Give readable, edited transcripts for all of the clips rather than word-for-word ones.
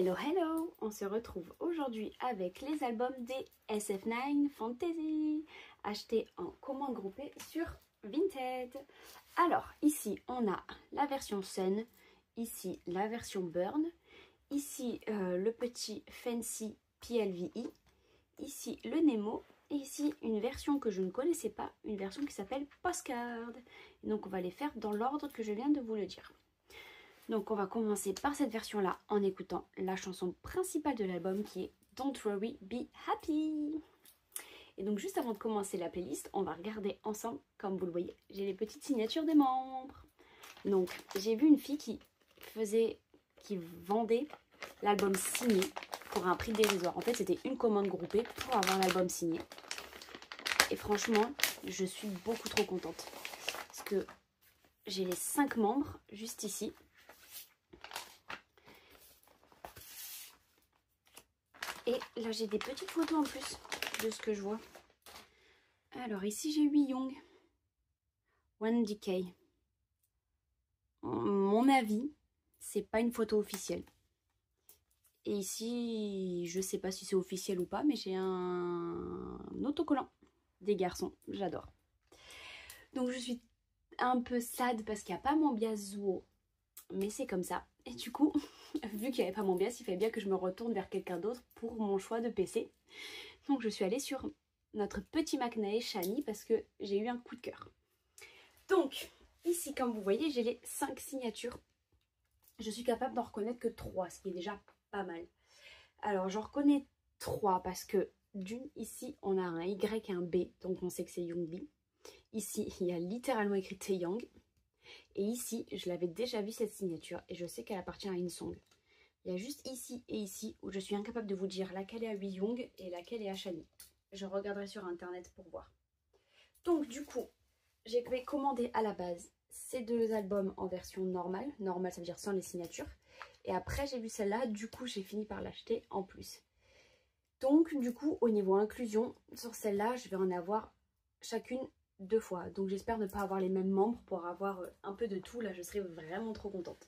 Hello hello, on se retrouve aujourd'hui avec les albums des SF9 Fantasy achetés en commande groupée sur Vinted. Alors ici on a la version Sun, ici la version Burn, ici le petit Fancy PLVI, ici le Nemo et ici une version que je ne connaissais pas, une version qui s'appelle Postcard. Donc on va les faire dans l'ordre que je viens de vous le dire. Donc on va commencer par cette version là en écoutant la chanson principale de l'album qui est Don't Worry, Be Happy. Et donc juste avant de commencer la playlist, on va regarder ensemble, comme vous le voyez, j'ai les petites signatures des membres. Donc j'ai vu une fille qui vendait l'album signé pour un prix dérisoire. En fait c'était une commande groupée pour avoir l'album signé. Et franchement je suis beaucoup trop contente. Parce que j'ai les 5 membres juste ici. Et là, j'ai des petites photos en plus de ce que je vois. Alors, ici, j'ai 8 Young. One Decay. Mon avis, c'est pas une photo officielle. Et ici, je sais pas si c'est officiel ou pas, mais j'ai un autocollant des garçons. J'adore. Donc, je suis un peu sad parce qu'il n'y a pas mon Biazuo. Mais c'est comme ça. Et du coup, vu qu'il n'y avait pas mon bias, il fallait bien que je me retourne vers quelqu'un d'autre pour mon choix de PC. Donc je suis allée sur notre petit Macnae Shani parce que j'ai eu un coup de cœur. Donc ici, comme vous voyez, j'ai les 5 signatures. Je suis capable d'en reconnaître que 3, ce qui est déjà pas mal. Alors j'en reconnais 3 parce que d'une, ici, on a un Y et un B, donc on sait que c'est Youngbi. Ici, il y a littéralement écrit Taeyang. Et ici, je l'avais déjà vu cette signature et je sais qu'elle appartient à Insong. Il y a juste ici et ici où je suis incapable de vous dire laquelle est à Young et laquelle est à Shani. Je regarderai sur internet pour voir. Donc du coup, j'ai commandé à la base ces 2 albums en version normale. Normale, ça veut dire sans les signatures. Et après, j'ai vu celle-là. Du coup, j'ai fini par l'acheter en plus. Donc du coup, au niveau inclusion, sur celle-là, je vais en avoir chacune 2 fois. Donc j'espère ne pas avoir les mêmes membres pour avoir un peu de tout. Là, je serai vraiment trop contente.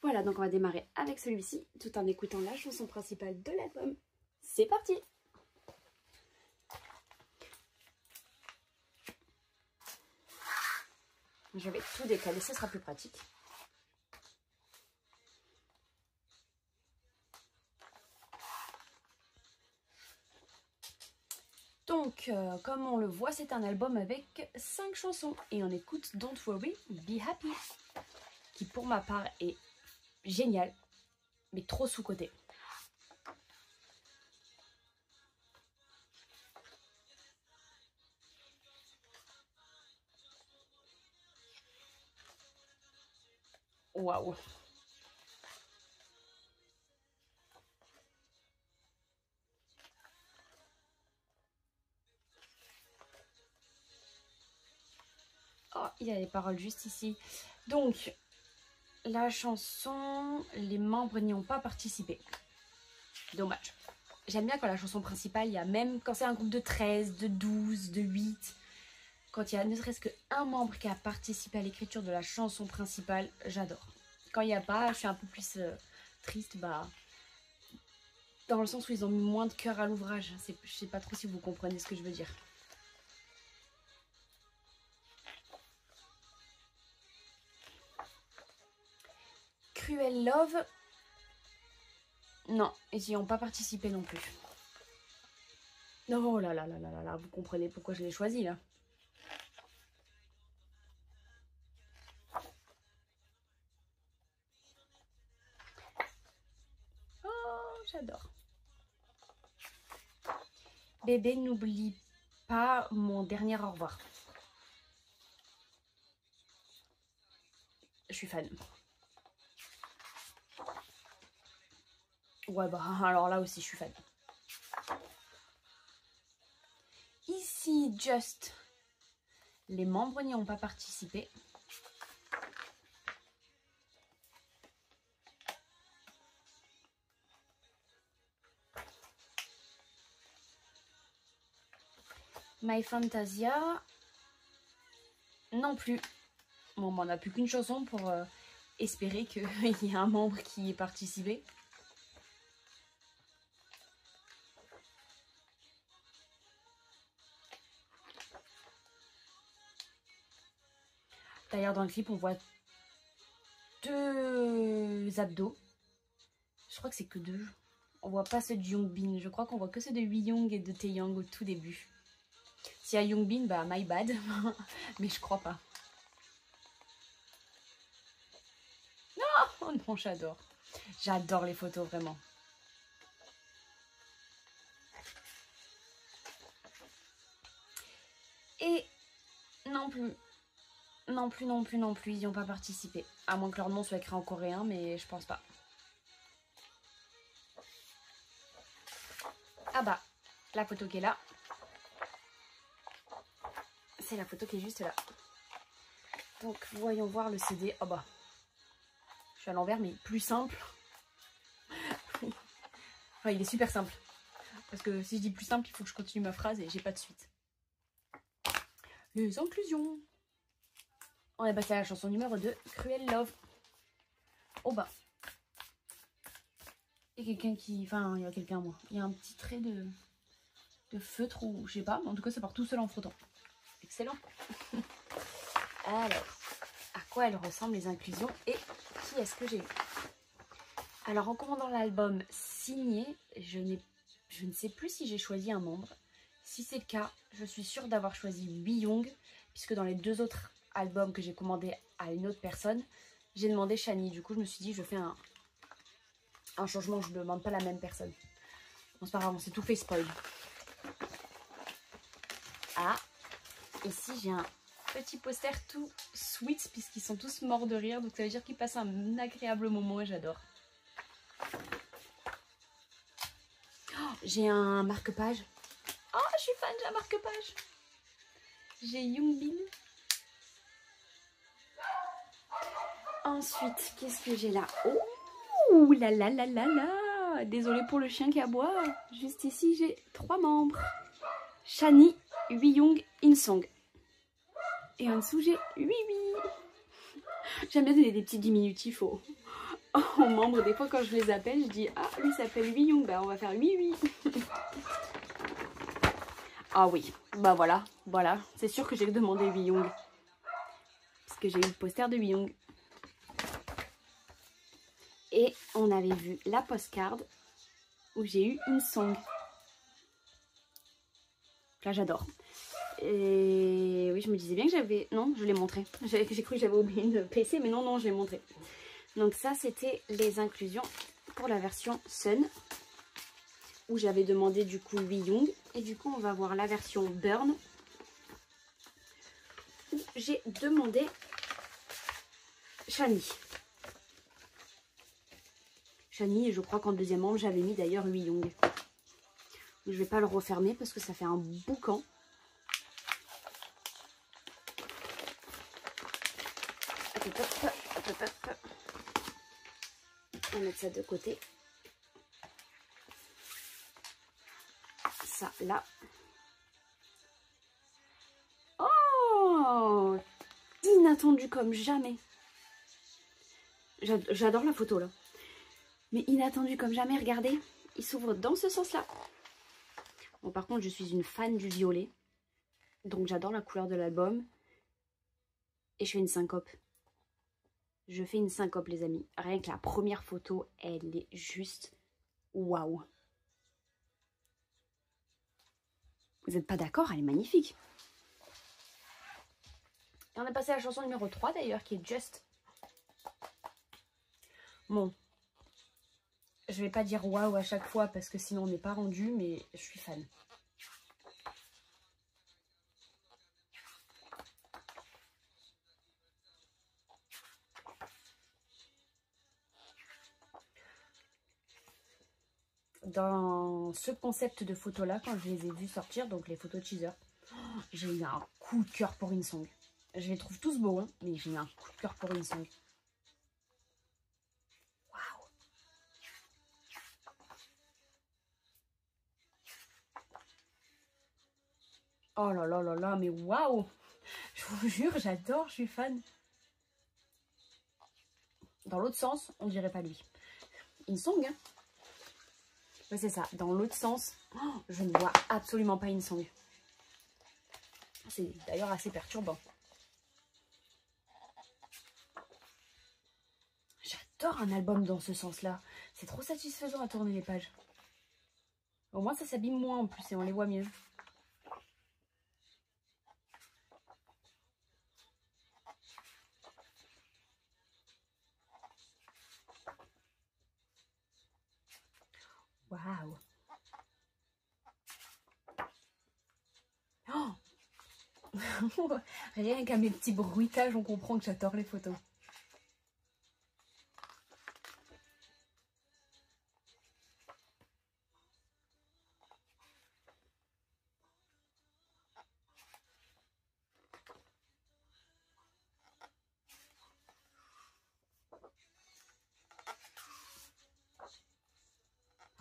Voilà, donc on va démarrer avec celui-ci, tout en écoutant la chanson principale de l'album. C'est parti! Je vais tout décaler, ce sera plus pratique. Donc, comme on le voit, c'est un album avec 5 chansons. Et on écoute Don't Worry, Be Happy, qui pour ma part est génial, mais trop sous-coté. Waouh! Oh, il y a les paroles juste ici. Donc, la chanson, les membres n'y ont pas participé. Dommage. J'aime bien quand la chanson principale, il y a même quand c'est un groupe de 13, de 12, de 8, quand il y a ne serait-ce qu'un membre qui a participé à l'écriture de la chanson principale, j'adore. Quand il n'y a pas, je suis un peu plus triste, bah, dans le sens où ils ont mis moins de cœur à l'ouvrage. Je sais pas trop si vous comprenez ce que je veux dire. Cruel Love, non, ils n'y ont pas participé non plus. Oh là là là là là là, vous comprenez pourquoi je l'ai choisi là. Oh, j'adore. Bébé, n'oublie pas mon dernier au revoir. Je suis fan. Ouais, bah alors là aussi, je suis fan. Ici, Just. Les membres n'y ont pas participé. My Fantasia. Non plus. Bon, bah, on n'a plus qu'une chanson pour espérer qu'il y ait un membre qui ait participé. D'ailleurs, dans le clip, on voit 2 abdos. Je crois que c'est que 2. On voit pas ceux de Yongbin. Je crois qu'on voit que ceux de Wheeyoung et de Taeyang au tout début. S'il y a Yongbin, bah my bad. Mais je crois pas. Non, oh non, j'adore. J'adore les photos, vraiment. Et non plus, ils n'y ont pas participé. À moins que leur nom soit écrit en coréen, mais je pense pas. Ah bah, la photo qui est là. C'est la photo qui est juste là. Donc, voyons voir le CD. Oh bah, je suis à l'envers, mais plus simple. Enfin, il est super simple. Parce que si je dis plus simple, il faut que je continue ma phrase et j'ai pas de suite. Les inclusions. On est passé à la chanson numéro 2, Cruel Love. Oh bah. Il y a quelqu'un qui... Enfin, il y a quelqu'un, moi. Il y a un petit trait de feutre ou je sais pas. Mais en tout cas, ça part tout seul en frottant. Excellent. Alors, à quoi elles ressemblent les inclusions et qui est-ce que j'ai eu? Alors, en commandant l'album signé, je ne sais plus si j'ai choisi un membre. Si c'est le cas, je suis sûre d'avoir choisi Wheeyoung, puisque dans les 2 autres albums que j'ai commandés à une autre personne, j'ai demandé Shani. Du coup, je me suis dit, je fais un changement, je ne demande pas la même personne. Bon, c'est pas grave, on s'est tout fait spoil. Ah, ici j'ai un petit poster tout sweet, puisqu'ils sont tous morts de rire, donc ça veut dire qu'ils passent un agréable moment et j'adore. Oh, j'ai un marque-page. Oh, je suis fan, j'ai un marque-page. J'ai Yongbin. Ensuite, qu'est-ce que j'ai là? Oh là là là là là. Désolée pour le chien qui aboie. Juste ici, j'ai 3 membres. Shani, Wheeyoung, Insong. Et en dessous, j'ai Oui. J'aime bien donner des petits diminutifs aux membres. Des fois, quand je les appelle, je dis ah, lui s'appelle Wheeyoung. Bah, on va faire Oui. Ah oui, bah voilà. C'est sûr que j'ai demandé Wheeyoung. Parce que j'ai eu le poster de Wheeyoung. Et on avait vu la postcard où j'ai eu Insong. Là, j'adore. Et oui, je me disais bien que j'avais... Non, je l'ai montré. J'ai cru que j'avais oublié une PC, mais non, je l'ai montré. Donc ça, c'était les inclusions pour la version Sun, où j'avais demandé du coup Wheeyoung. Et du coup, on va voir la version Burn, où j'ai demandé Shani. Shani, et je crois qu'en deuxième membre, j'avais mis d'ailleurs Wheeyoung. Je ne vais pas le refermer parce que ça fait un boucan. Hop. On va mettre ça de côté. Ça, là. Oh! Inattendu comme jamais. J'adore la photo, là. Mais inattendu comme jamais, regardez. Il s'ouvre dans ce sens-là. Bon, par contre, je suis une fan du violet. Donc, j'adore la couleur de l'album. Et je fais une syncope. Je fais une syncope, les amis. Rien que la première photo, elle est juste waouh. Vous n'êtes pas d'accord? Elle est magnifique. Et on est passé à la chanson numéro 3 d'ailleurs, qui est Just. Bon. Je vais pas dire waouh à chaque fois parce que sinon on n'est pas rendu, mais je suis fan. Dans ce concept de photos là, quand je les ai vus sortir, donc les photos teaser, j'ai eu un coup de cœur pour Insong. Je les trouve tous beaux, hein, mais j'ai eu un coup de cœur pour Insong. Waouh! Oh là là là là, mais waouh! Je vous jure, j'adore, je suis fan. Dans l'autre sens, on dirait pas lui. Insong, hein? Ouais, c'est ça. Dans l'autre sens, oh, je ne vois absolument pas Insong. C'est d'ailleurs assez perturbant. J'adore un album dans ce sens-là. C'est trop satisfaisant à tourner les pages. Au moins ça s'abîme moins en plus et on les voit mieux. Waouh! Oh! Rien qu'à mes petits bruitages, on comprend que j'adore les photos.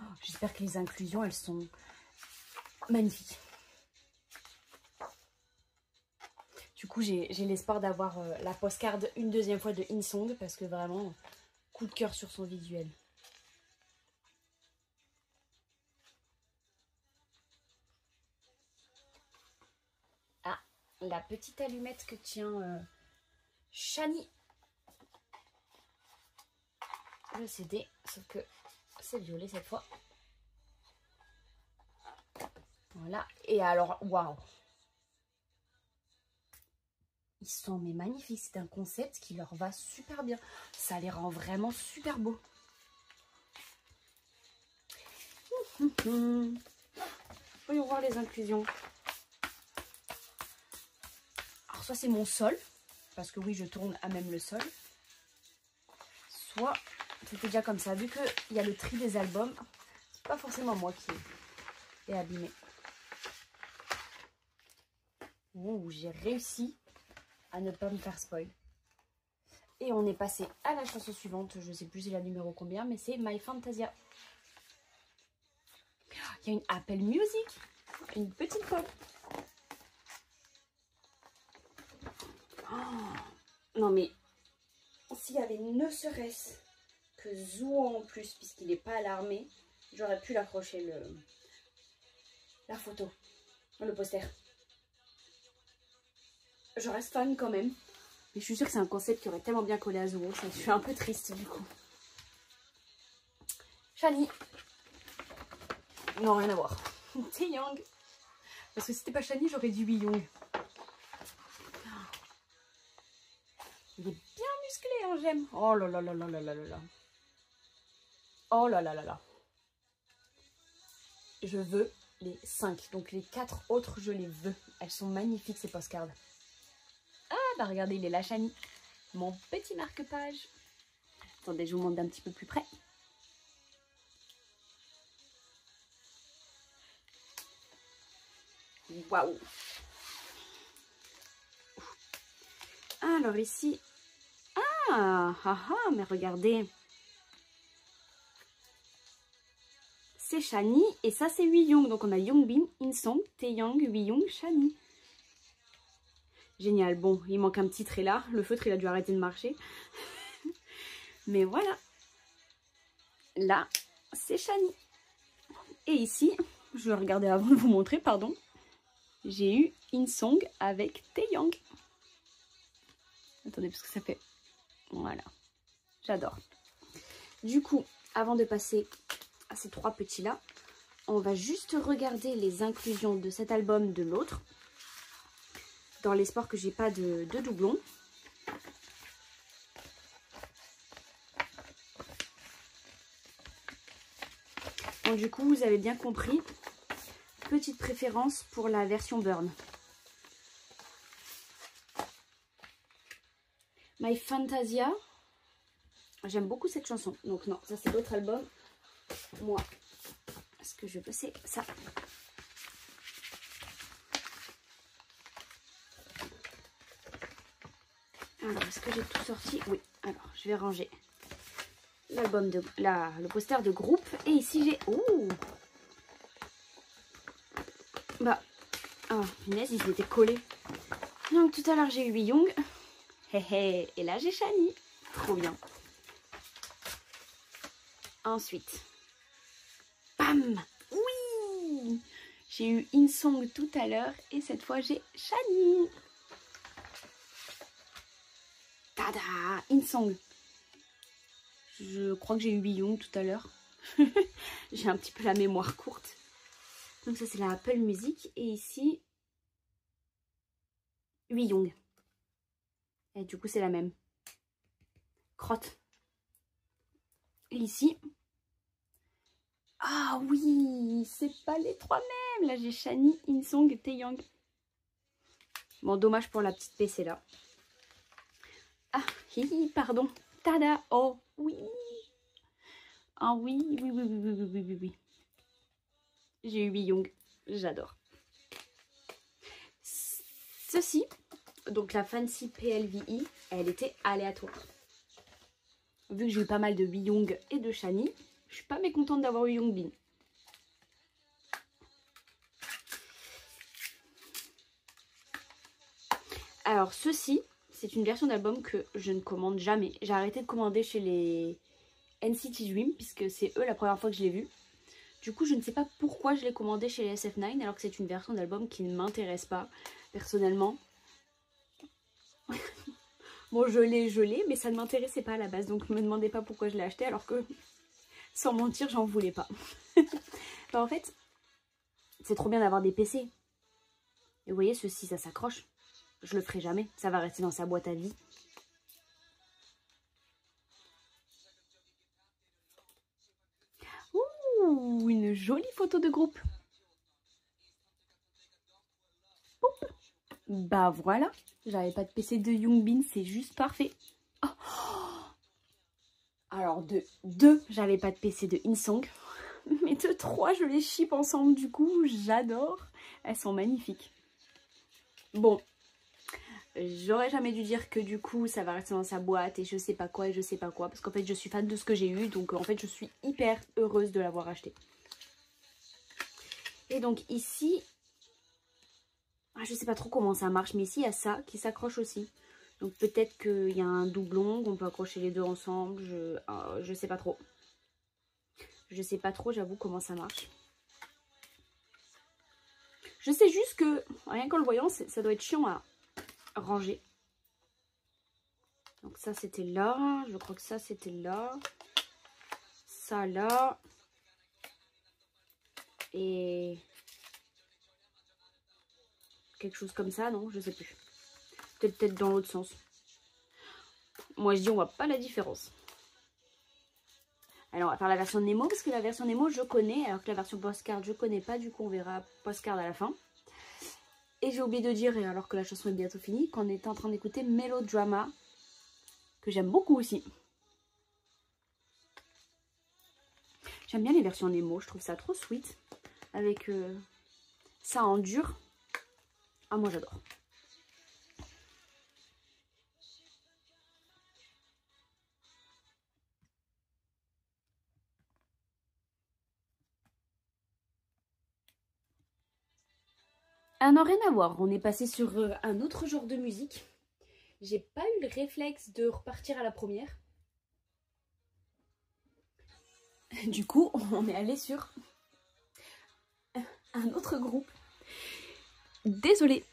Oh, j'espère que les inclusions, elles sont magnifiques. Du coup, j'ai l'espoir d'avoir la postcard une deuxième fois de InSong parce que vraiment, coup de cœur sur son visuel. Ah, la petite allumette que tient Shani. Le CD, sauf que c'est violet cette fois. Voilà. Et alors, waouh! Ils sont mais magnifiques. C'est un concept qui leur va super bien. Ça les rend vraiment super beaux. Voyons voir les inclusions. Alors soit c'est mon sol, parce que oui je tourne à même le sol. Soit c'était déjà comme ça. Vu qu'il y a le tri des albums, c'est pas forcément moi qui ai abîmé. Ouh, j'ai réussi à ne pas me faire spoil. Et on est passé à la chanson suivante. Je sais plus c'est la numéro combien, mais c'est My Fantasia. Il y a une Apple Music, une petite pomme. Oh, non mais, s'il y avait ne serait-ce que Zouan en plus, puisqu'il n'est pas à l'armée, j'aurais pu l'accrocher la photo, le poster. Je reste fan quand même, mais je suis sûre que c'est un concept qui aurait tellement bien collé à Zouan, je suis un peu triste du coup. Shani. Non, rien à voir. Taeyang. Parce que si c'était pas Shani, j'aurais dit Wheeyoung. Il est bien musclé, hein, j'aime. Oh là là là là là là là là. Oh là là là là. Je veux les 5. Donc les 4 autres, je les veux. Elles sont magnifiques, ces postcards. Ah, bah regardez, il est là, Shani. Mon petit marque-page. Attendez, je vous montre d'un petit peu plus près. Waouh. Alors ici... Ah, mais regardez. C'est Shani et ça c'est Wheeyoung. Donc on a Yongbin, InSong, Taeyang, Wheeyoung, Shani. Génial. Bon, il manque un petit trait là. Le feutre il a dû arrêter de marcher. Mais voilà. Là, c'est Shani. Et ici, je vais regarder avant de vous montrer, pardon. J'ai eu InSong avec Taeyang. Attendez, parce que ça fait... Voilà. J'adore. Du coup, avant de passer à ces 3 petits-là, on va juste regarder les inclusions de cet album de l'autre. Dans l'espoir que j'ai pas de doublons. Donc du coup, vous avez bien compris. Petite préférence pour la version Burn. My Fantasia. J'aime beaucoup cette chanson. Donc non, ça c'est l'autre album. Moi, est-ce que je vais passer ça? Alors, est-ce que j'ai tout sorti? Oui. Alors, je vais ranger l'album de le poster de groupe. Et ici, j'ai... Oh! Bah, oh, punaise, ils étaient collés. Donc, tout à l'heure, j'ai eu Wheeyoung. Et là, j'ai Shani. Trop bien. Ensuite, bam! Oui! J'ai eu InSong tout à l'heure. Et cette fois, j'ai Shani. Tada! InSong. Je crois que j'ai eu 8 Young tout à l'heure. J'ai un petit peu la mémoire courte. Donc ça c'est la Apple Music. Et ici, 8 Young. Et du coup c'est la même. Crotte. Et ici... Ah oui, c'est pas les trois mêmes. Là j'ai Shani, In-Song et Taeyang. Bon, dommage pour la petite PC là. Ah, hi, pardon. Tada. Oh, oui. Ah oui, oui, oui, oui, oui, oui, oui, oui. J'ai eu Young. J'adore. Ceci, donc la Fancy PLVI, elle était aléatoire. Vu que j'ai eu pas mal de Young et de Shani, je suis pas mécontente d'avoir eu Youngbin. Alors ceci, c'est une version d'album que je ne commande jamais. J'ai arrêté de commander chez les NCT Dream puisque c'est eux la première fois que je l'ai vu. Du coup je ne sais pas pourquoi je l'ai commandé chez les SF9 alors que c'est une version d'album qui ne m'intéresse pas personnellement. Bon je l'ai mais ça ne m'intéressait pas à la base donc ne me demandez pas pourquoi je l'ai acheté alors que sans mentir j'en voulais pas. Enfin, en fait c'est trop bien d'avoir des PC. Et vous voyez ceci ça s'accroche. Je le ferai jamais, ça va rester dans sa boîte à vie. Ouh, une jolie photo de groupe. Oup. Bah voilà, j'avais pas de PC de Youngbin, c'est juste parfait. Oh. Alors de 2, j'avais pas de PC de In-Song. Mais de 3, je les ship ensemble, du coup, j'adore. Elles sont magnifiques. Bon. J'aurais jamais dû dire que du coup ça va rester dans sa boîte et je sais pas quoi et je sais pas quoi. Parce qu'en fait je suis fan de ce que j'ai eu. Donc en fait je suis hyper heureuse de l'avoir acheté. Et donc ici, je sais pas trop comment ça marche. Mais ici il y a ça qui s'accroche aussi. Donc peut-être qu'il y a un doublon, qu'on peut accrocher les deux ensemble. Je sais pas trop. Je sais pas trop j'avoue comment ça marche. Je sais juste que rien qu'en le voyant ça doit être chiant à ranger. Donc ça c'était là, je crois que ça c'était là, ça là, et quelque chose comme ça, non, je sais plus. Peut-être dans l'autre sens. Moi je dis on voit pas la différence. Alors on va faire la version Nemo parce que la version Nemo je connais, alors que la version Postcard je connais pas, du coup on verra Postcard à la fin. Et j'ai oublié de dire, alors que la chanson est bientôt finie, qu'on était en train d'écouter Melodrama, que j'aime beaucoup aussi. J'aime bien les versions Nemo, je trouve ça trop sweet. Avec ça en dur. Ah moi j'adore. Ah non, rien à voir, on est passé sur un autre genre de musique. J'ai pas eu le réflexe de repartir à la première. Du coup, on est allé sur un autre groupe. Désolée.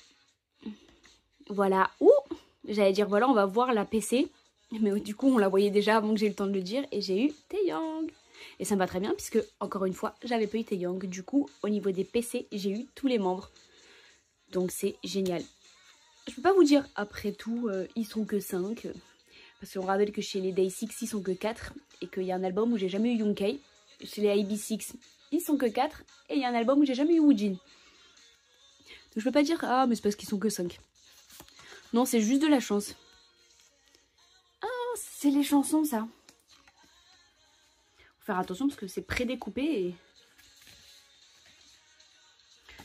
Voilà. Ouh, j'allais dire voilà, on va voir la PC. Mais du coup, on la voyait déjà avant que j'ai eu le temps de le dire. Et j'ai eu Taeyang. Et ça me va très bien puisque, encore une fois, j'avais pas eu Taeyang. Du coup, au niveau des PC, j'ai eu tous les membres. Donc c'est génial. Je peux pas vous dire, après tout, ils sont que 5. Parce qu'on rappelle que chez les Day6, ils sont que 4. Et qu'il y a un album où j'ai jamais eu Youngkei. Chez les IB6, ils sont que 4. Et il y a un album où j'ai jamais eu Woojin. Donc je peux pas dire, ah mais c'est parce qu'ils sont que 5. Non, c'est juste de la chance. Ah, c'est les chansons ça. Faut faire attention parce que c'est prédécoupé et...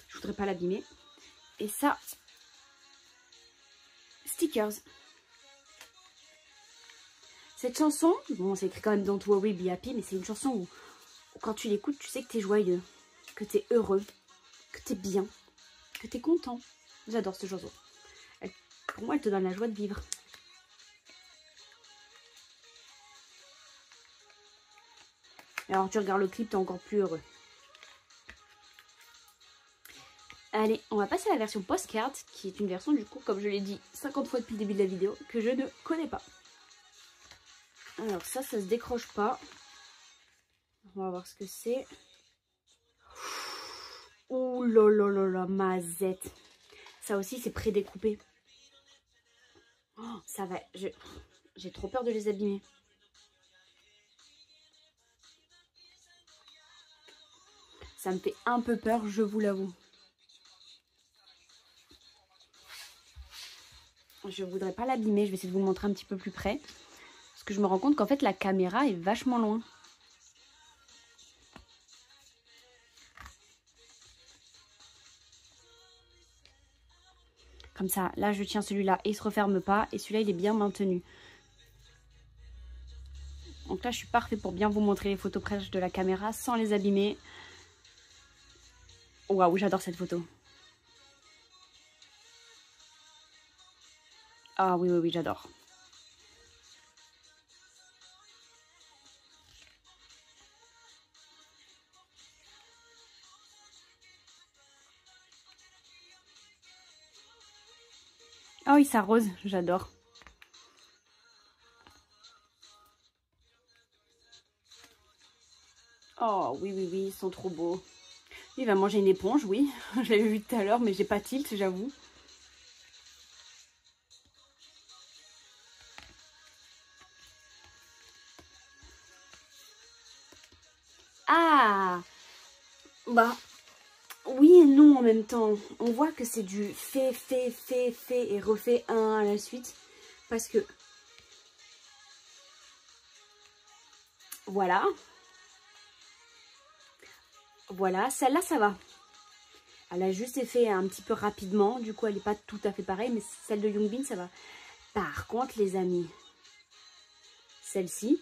je voudrais pas l'abîmer. Et ça... Stickers. Cette chanson, bon c'est écrit quand même Don't Worry Be Happy, mais c'est une chanson où quand tu l'écoutes, tu sais que t'es joyeux, que t'es heureux, que t'es bien, que t'es content. J'adore cette chanson. Pour moi, elle te donne la joie de vivre. Et alors tu regardes le clip, t'es encore plus heureux. Allez, on va passer à la version Postcard, qui est une version du coup, comme je l'ai dit 50 fois depuis le début de la vidéo, que je ne connais pas. Alors ça se décroche pas. On va voir ce que c'est. Ouh là là là là, mazette. Ça aussi, c'est prédécoupé. Oh, ça va. J'ai trop peur de les abîmer. Ça me fait un peu peur, je vous l'avoue. Je voudrais pas l'abîmer. Je vais essayer de vous le montrer un petit peu plus près. Parce que je me rends compte qu'en fait, la caméra est vachement loin. Comme ça, là je tiens celui-là et il se referme pas. Et celui-là il est bien maintenu. Donc là je suis parfait pour bien vous montrer les photos près de la caméra sans les abîmer. Waouh, j'adore cette photo. Ah oui, oui, oui, j'adore. Ah oui, ça rose, j'adore. Oh oui, oui, oui, ils sont trop beaux. Il va manger une éponge, oui. Je l'avais vu tout à l'heure, mais j'ai pas tilt, j'avoue. Ah! Bah, oui et non en même temps. On voit que c'est du fait et refait un à la suite. Parce que... Voilà. Voilà, celle-là, ça va. Elle a juste été fait un petit peu rapidement. Du coup, elle n'est pas tout à fait pareille. Mais celle de Yongbin, ça va. Par contre, les amis, celle-ci,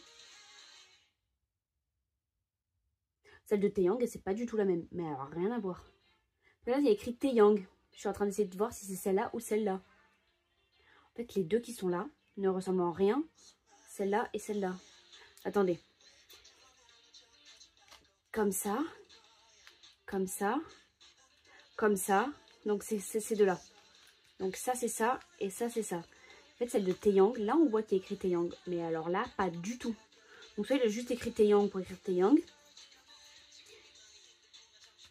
celle de Taeyang, c'est pas du tout la même. Mais alors, rien à voir. Là, il y a écrit Taeyang. Je suis en train d'essayer de voir si c'est celle-là ou celle-là. En fait, les deux qui sont là ne ressemblent en rien. Celle-là et celle-là. Attendez. Comme ça. Comme ça. Comme ça. Donc, c'est ces deux-là. Donc, ça, c'est ça. Et ça, c'est ça. En fait, celle de Taeyang, là, on voit qu'il y a écrit Taeyang. Mais alors là, pas du tout. Donc, soit il a juste écrit Taeyang pour écrire Taeyang.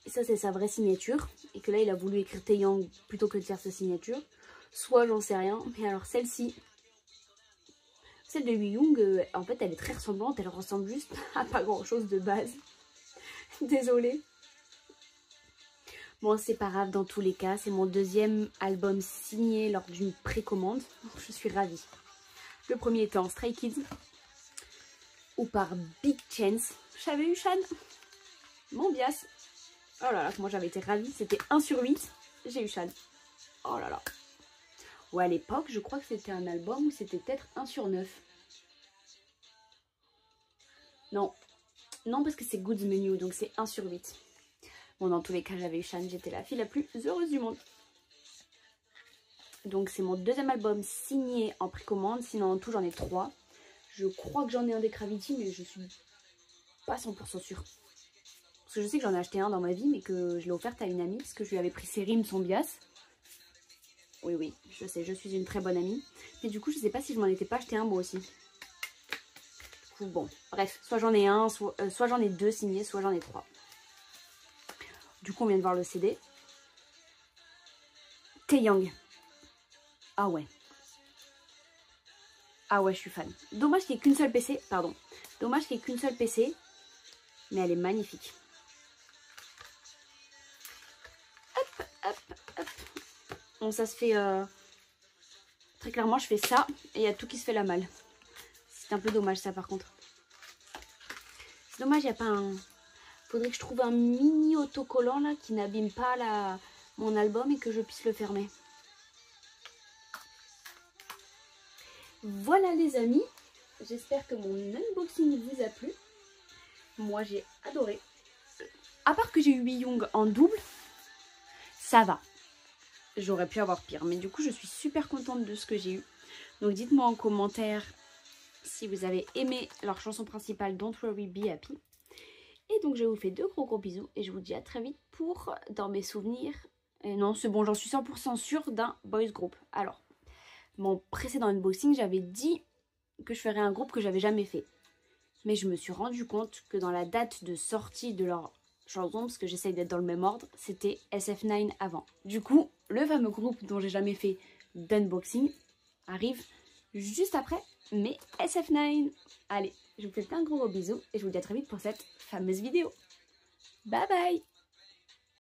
Et ça, c'est sa vraie signature. Et que là, il a voulu écrire Taeyang plutôt que de faire sa signature. Soit, j'en sais rien. Mais alors, celle-ci, celle de Young, en fait, elle est très ressemblante. Elle ressemble juste à pas grand-chose de base. Désolée. Bon, c'est pas grave dans tous les cas. C'est mon deuxième album signé lors d'une précommande. Je suis ravie. Le premier était en Stray Kids. Ou par Big Chance. J'avais eu Shan. Mon bias. Oh là là, moi j'avais été ravie. C'était 1 sur 8. J'ai eu Shan. Oh là là. Ou à l'époque, je crois que c'était un album où c'était peut-être 1 sur 9. Non. Non, parce que c'est Goods Menu, donc c'est 1 sur 8. Bon, dans tous les cas, j'avais eu Shan. J'étais la fille la plus heureuse du monde. Donc c'est mon deuxième album signé en précommande. Sinon en tout j'en ai 3. Je crois que j'en ai un des Gravity, mais je suis pas 100% sûre. Parce que je sais que j'en ai acheté un dans ma vie, mais que je l'ai offerte à une amie. Parce que je lui avais pris ses rimes, son bias. Oui, oui, je sais, je suis une très bonne amie. Mais du coup, je sais pas si je m'en étais pas acheté un moi aussi. Bon, bref, soit j'en ai un, soit j'en ai 2 signés, soit j'en ai 3. Du coup, on vient de voir le CD. Taeyang. Ah ouais. Ah ouais, je suis fan. Dommage qu'il n'y ait qu'une seule PC. Pardon. Dommage qu'il n'y ait qu'une seule PC. Mais elle est magnifique. Hop, hop, hop. Bon, ça se fait... Très clairement, je fais ça. Et il y a tout qui se fait la malle. C'est un peu dommage ça par contre. C'est dommage, il n'y a pas un... Faudrait que je trouve un mini autocollant là qui n'abîme pas mon album et que je puisse le fermer. Voilà les amis. J'espère que mon unboxing vous a plu. Moi j'ai adoré. À part que j'ai eu Young en double, ça va. J'aurais pu avoir pire. Mais du coup je suis super contente de ce que j'ai eu. Donc dites-moi en commentaire si vous avez aimé leur chanson principale Don't Worry Be Happy. Et donc je vous fais de gros bisous et je vous dis à très vite pour dans mes souvenirs. Et non c'est bon, j'en suis 100% sûre d'un boys group. Alors, mon précédent unboxing j'avais dit que je ferais un groupe que j'avais jamais fait. Mais je me suis rendu compte que dans la date de sortie de leur chanson, parce que j'essaye d'être dans le même ordre, c'était SF9 avant. Du coup, le fameux groupe dont j'ai jamais fait d'unboxing arrive juste après, mais SF9. Allez, je vous fais plein de gros bisous et je vous dis à très vite pour cette fameuse vidéo. Bye bye!